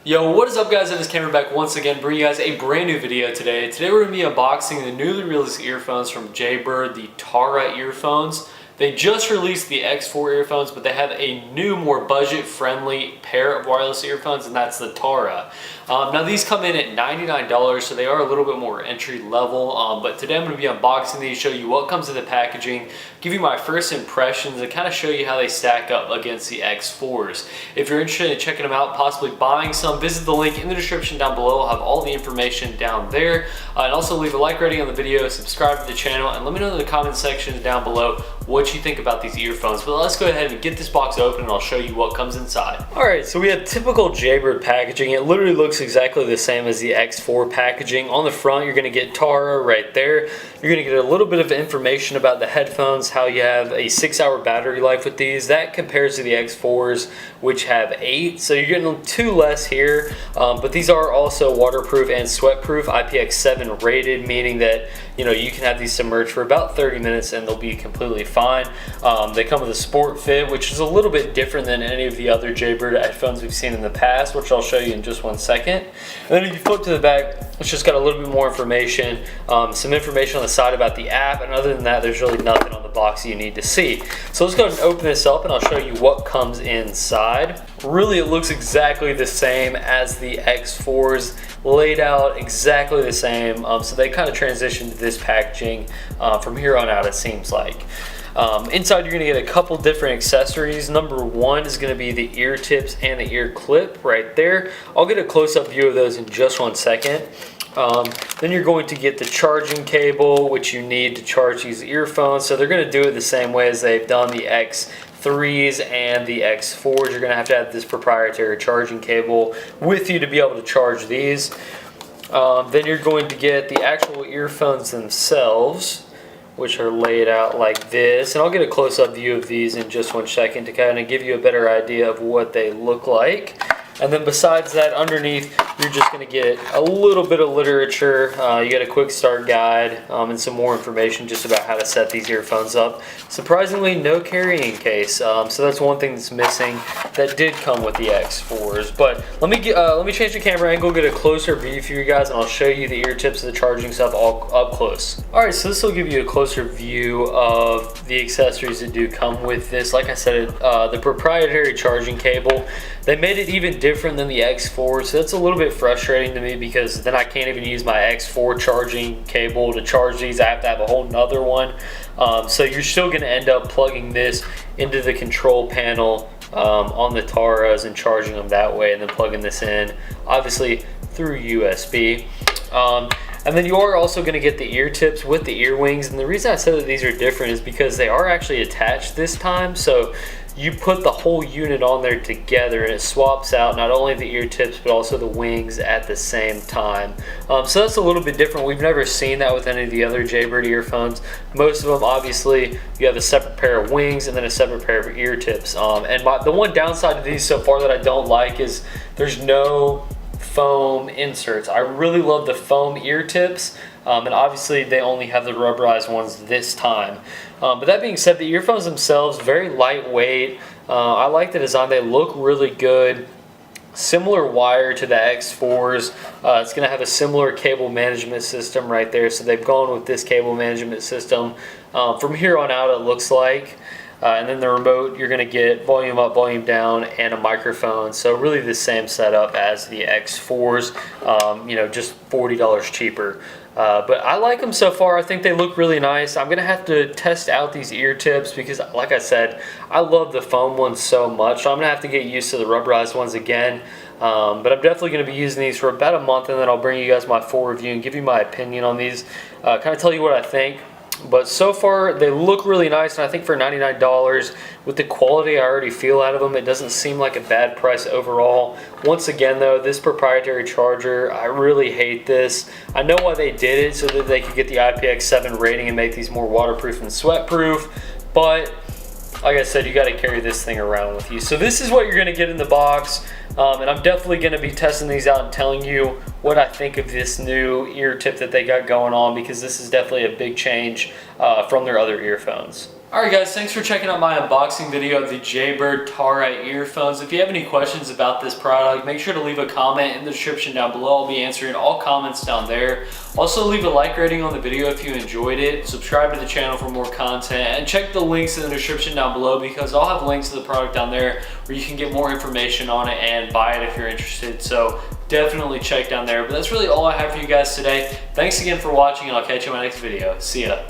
Yo, what is up guys? It is Cameron back once again, bringing you guys a brand new video today. Today we're going to be unboxing the newly released earphones from Jaybird, the Tarah Earphones. They just released the X4 earphones, but they have a new, more budget-friendly pair of wireless earphones, and that's the Tarah. Now these come in at $99, so they are a little bit more entry level, but today I'm going to be unboxing these, show you what comes in the packaging, give you my first impressions, and kind of show you how they stack up against the X4s. If you're interested in checking them out, possibly buying some, visit the link in the description down below. I'll have all the information down there. And also leave a like rating on the video, subscribe to the channel, and let me know in the comment section down below what you think about these earphones. But let's go ahead and get this box open and I'll show you what comes inside. Alright, so we have typical Jaybird packaging. It literally looks exactly the same as the X4 packaging. On the front, you're going to get Tarah right there. You're going to get a little bit of information about the headphones, how you have a 6-hour battery life with these. That compares to the X4s, which have 8. So you're getting 2 less here. But these are also waterproof and sweatproof, IPX7 rated, meaning that you can have these submerged for about 30 minutes and they'll be completely fine. They come with a sport fit, which is a little bit different than any of the other Jaybird headphones we've seen in the past, which I'll show you in just one second. And then if you flip to the back, it's just got a little bit more information, some information on the side about the app, and other than that, there's really nothing on the box you need to see. So let's go ahead and open this up and I'll show you what comes inside. Really, it looks exactly the same as the X4s, laid out exactly the same. So they kind of transitioned to this packaging from here on out, it seems like. Inside you're going to get a couple different accessories. Number one is going to be the ear tips and the ear clip right there. I'll get a close-up view of those in just one second. Then you're going to get the charging cable, which you need to charge these earphones. So they're going to do it the same way as they've done the X3s and the X4s. You're going to have this proprietary charging cable with you to be able to charge these. Then you're going to get the actual earphones themselves, which are laid out like this. And I'll get a close-up view of these in just one second to kind of give you a better idea of what they look like. And then besides that, underneath, you're just going to get a little bit of literature. You get a quick start guide and some more information just about how to set these earphones up. Surprisingly, no carrying case. So that's one thing that's missing that did come with the X4s. But let me change the camera angle, get a closer view for you guys, and I'll show you the ear tips and the charging stuff all up close. Alright, so this will give you a closer view of the accessories that do come with this. Like I said, the proprietary charging cable, they made it even different than the X4, so that's a little bit frustrating to me because then I can't even use my X4 charging cable to charge these. I have to have a whole nother one. So you're still going to end up plugging this into the control panel on the Tarahs and charging them that way, and then plugging this in, obviously through USB. And then you are also going to get the ear tips with the ear wings, and the reason I said that these are different is because they are actually attached this time. So you put the whole unit on there together and it swaps out not only the ear tips but also the wings at the same time. So that's a little bit different. We've never seen that with any of the other Jaybird earphones. Most of them, obviously, you have a separate pair of wings and then a separate pair of ear tips. And the one downside to these so far that I don't like is there's no foam inserts. I really love the foam ear tips, and obviously they only have the rubberized ones this time. But that being said, the earphones themselves, very lightweight. I like the design. They look really good. Similar wire to the X4s. It's going to have a similar cable management system right there, so they've gone with this cable management system. From here on out, it looks like. And then the remote, you're going to get volume up, volume down, and a microphone. So really the same setup as the X4s, just $40 cheaper. But I like them so far. I think they look really nice. I'm going to have to test out these ear tips because, like I said, I love the foam ones so much. So I'm going to have to get used to the rubberized ones again. But I'm definitely going to be using these for about a month, and then I'll bring you guys my full review and give you my opinion on these, kind of tell you what I think. But so far, they look really nice, and I think for $99, with the quality I already feel out of them, it doesn't seem like a bad price overall. Once again, though, this proprietary charger, I really hate this. I know why they did it, so that they could get the IPX7 rating and make these more waterproof and sweatproof, but like I said, you got to carry this thing around with you. So this is what you're going to get in the box. And I'm definitely going to be testing these out and telling you what I think of this new ear tip that they got going on, because this is definitely a big change from their other earphones. Alright guys, thanks for checking out my unboxing video of the Jaybird Tarah earphones. If you have any questions about this product, make sure to leave a comment in the description down below. I'll be answering all comments down there. Also leave a like rating on the video if you enjoyed it. Subscribe to the channel for more content and check the links in the description down below because I'll have links to the product down there where you can get more information on it and buy it if you're interested. So definitely check down there. But that's really all I have for you guys today. Thanks again for watching and I'll catch you in my next video. See ya.